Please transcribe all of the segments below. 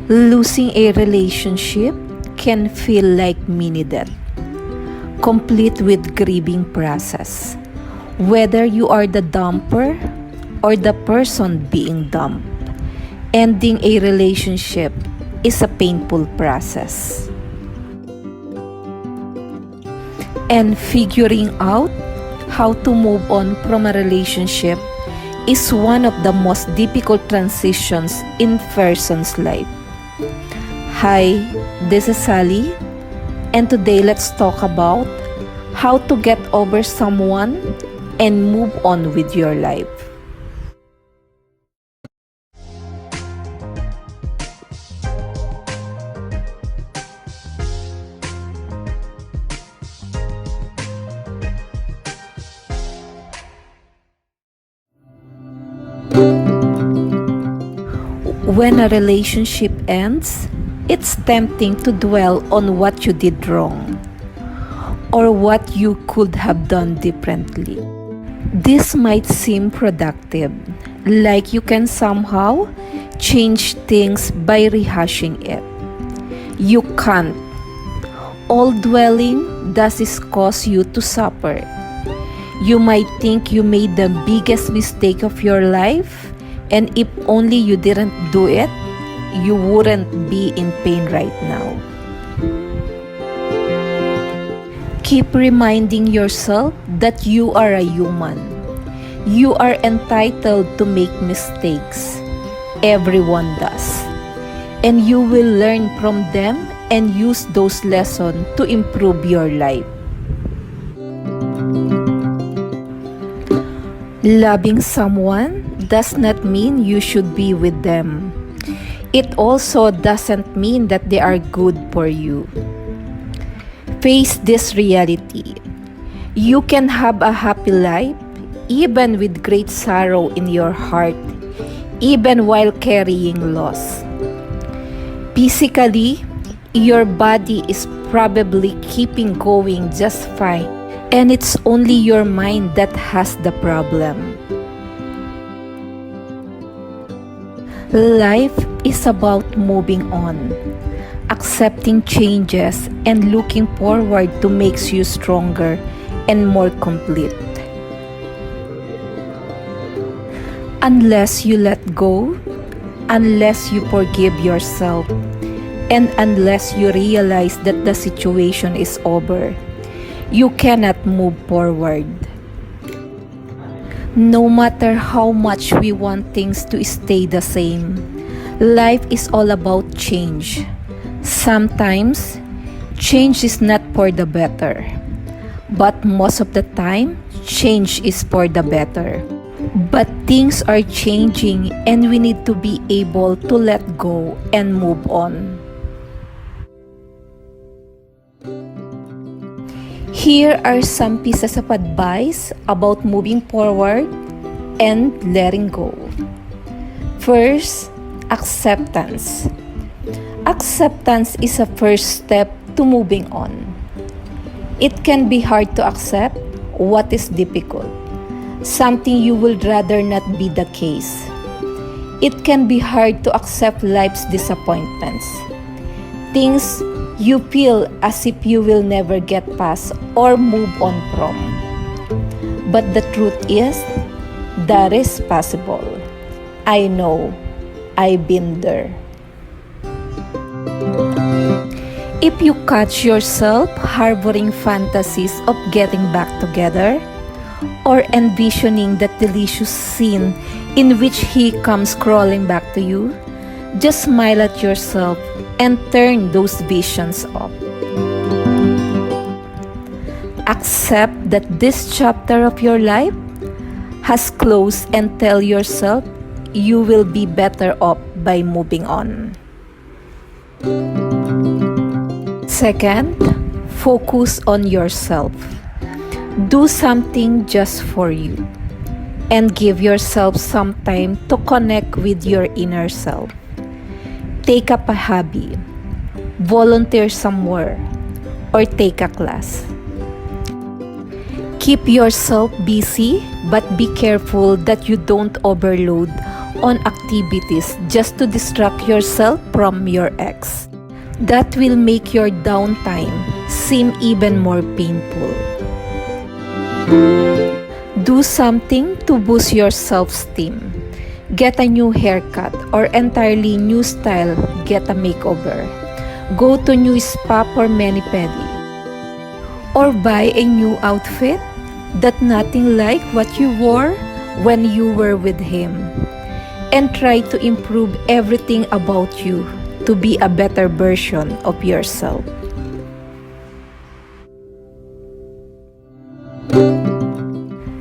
Losing a relationship can feel like mini death, complete with grieving process. Whether you are the dumper or the person being dumped, ending a relationship is a painful process. And figuring out how to move on from a relationship is one of the most difficult transitions in a person's life. Hi, this is Sally, and today let's talk about how to get over someone and move on with your life. When a relationship ends, it's tempting to dwell on what you did wrong or what you could have done differently. This might seem productive, like you can somehow change things by rehashing it. You can't. All dwelling does is cause you to suffer. You might think you made the biggest mistake of your life, and if only you didn't do it, you wouldn't be in pain right now. Keep reminding yourself that you are a human. You are entitled to make mistakes. Everyone does. And you will learn from them and use those lessons to improve your life. Loving someone does not mean you should be with them. It also doesn't mean that they are good for you. Face this reality. You can have a happy life even with great sorrow in your heart, even while carrying loss. Physically, your body is probably keeping going just fine, and it's only your mind that has the problem. Life is about moving on, accepting changes, and looking forward to makes you stronger and more complete. Unless you let go, unless you forgive yourself, and unless you realize that the situation is over, you cannot move forward. No matter how much we want things to stay the same, life is all about change. Sometimes, change is not for the better, but most of the time, change is for the better. But things are changing and we need to be able to let go and move on. Here are some pieces of advice about moving forward and letting go. First, acceptance. Acceptance is a first step to moving on. It can be hard to accept what is difficult, something you would rather not be the case. It can be hard to accept life's disappointments, things you feel as if you will never get past or move on from. But the truth is, that is possible. I know. I've been there. If you catch yourself harboring fantasies of getting back together, or envisioning that delicious scene in which he comes crawling back to you, just smile at yourself and turn those visions off. Accept that this chapter of your life has closed and tell yourself you will be better off by moving on. Second, focus on yourself. Do something just for you and give yourself some time to connect with your inner self. Take up a hobby, volunteer somewhere, or take a class. Keep yourself busy, but be careful that you don't overload on activities just to distract yourself from your ex. That will make your downtime seem even more painful. Do something to boost your self-esteem. Get a new haircut or entirely new style, get a makeover. Go to new spa for mani-pedi. Or buy a new outfit that nothing like what you wore when you were with him. And try to improve everything about you to be a better version of yourself.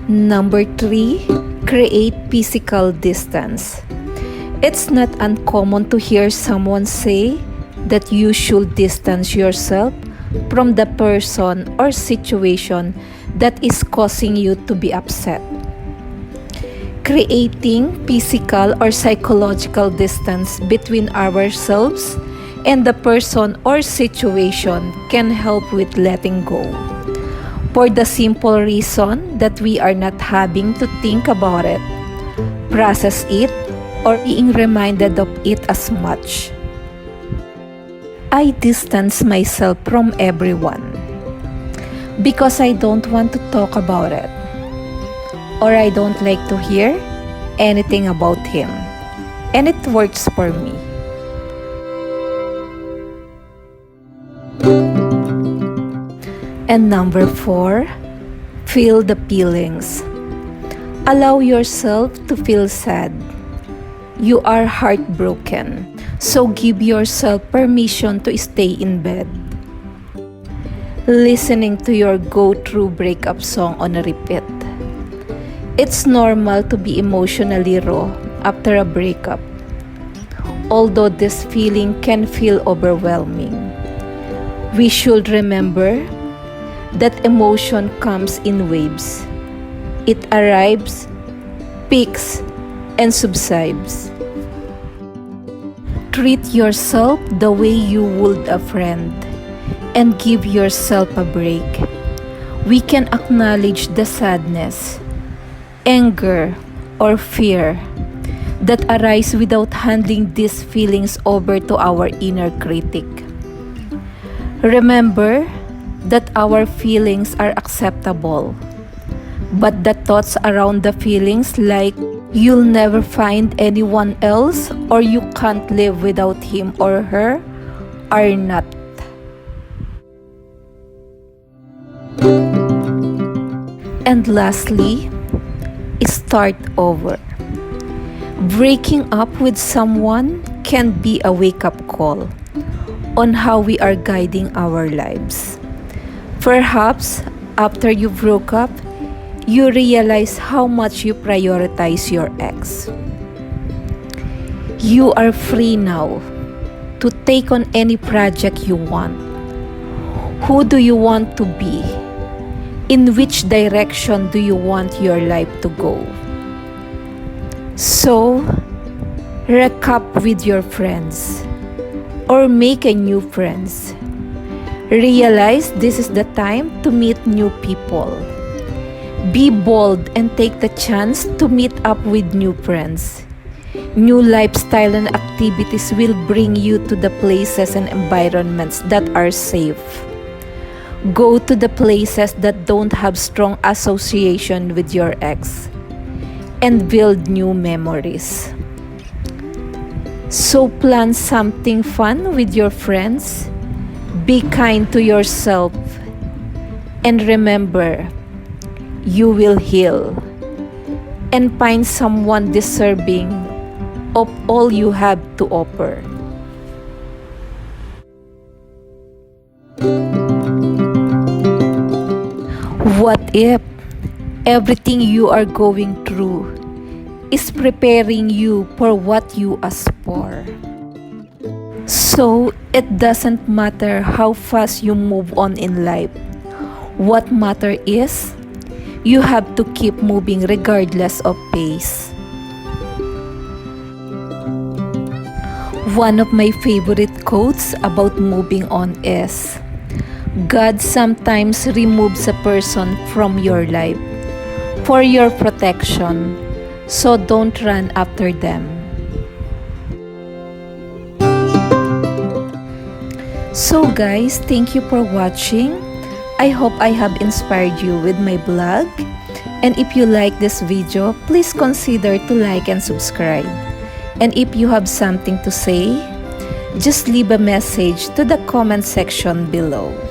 Number 3, create physical distance. It's not uncommon to hear someone say that you should distance yourself from the person or situation that is causing you to be upset. Creating physical or psychological distance between ourselves and the person or situation can help with letting go. For the simple reason that we are not having to think about it, process it, or being reminded of it as much. I distance myself from everyone because I don't want to talk about it, or I don't like to hear anything about him, and it works for me. And number 4, feel the feelings. Allow yourself to feel sad. You are heartbroken, so give yourself permission to stay in bed. Listening to your go-through breakup song on a repeat. It's normal to be emotionally raw after a breakup, although this feeling can feel overwhelming. We should remember that emotion comes in waves. It arrives, peaks, and subsides. Treat yourself the way you would a friend and give yourself a break. We can acknowledge the sadness, anger, or fear that arise without handing these feelings over to our inner critic. Remember that our feelings are acceptable, but the thoughts around the feelings like you'll never find anyone else or you can't live without him or her are not. And lastly, start over. Breaking up with someone can be a wake-up call on how we are guiding our lives. Perhaps after you broke up, you realize how much you prioritize your ex. You are free now to take on any project you want. Who do you want to be? In which direction do you want your life to go? So, recap with your friends or make a new friends. Realize this is the time to meet new people. Be bold and take the chance to meet up with new friends. New lifestyle and activities will bring you to the places and environments that are safe. Go to the places that don't have strong association with your ex and build new memories. So plan something fun with your friends. Be kind to yourself, and remember, you will heal and find someone deserving of all you have to offer. What if everything you are going through is preparing you for what you ask for? So, it doesn't matter how fast you move on in life. What matters is, you have to keep moving regardless of pace. One of my favorite quotes about moving on is, God sometimes removes a person from your life for your protection, So don't run after them. So guys, thank you for watching. I hope I have inspired you with my blog. And if you like this video, please consider to like and subscribe. And if you have something to say, just leave a message to the comment section below.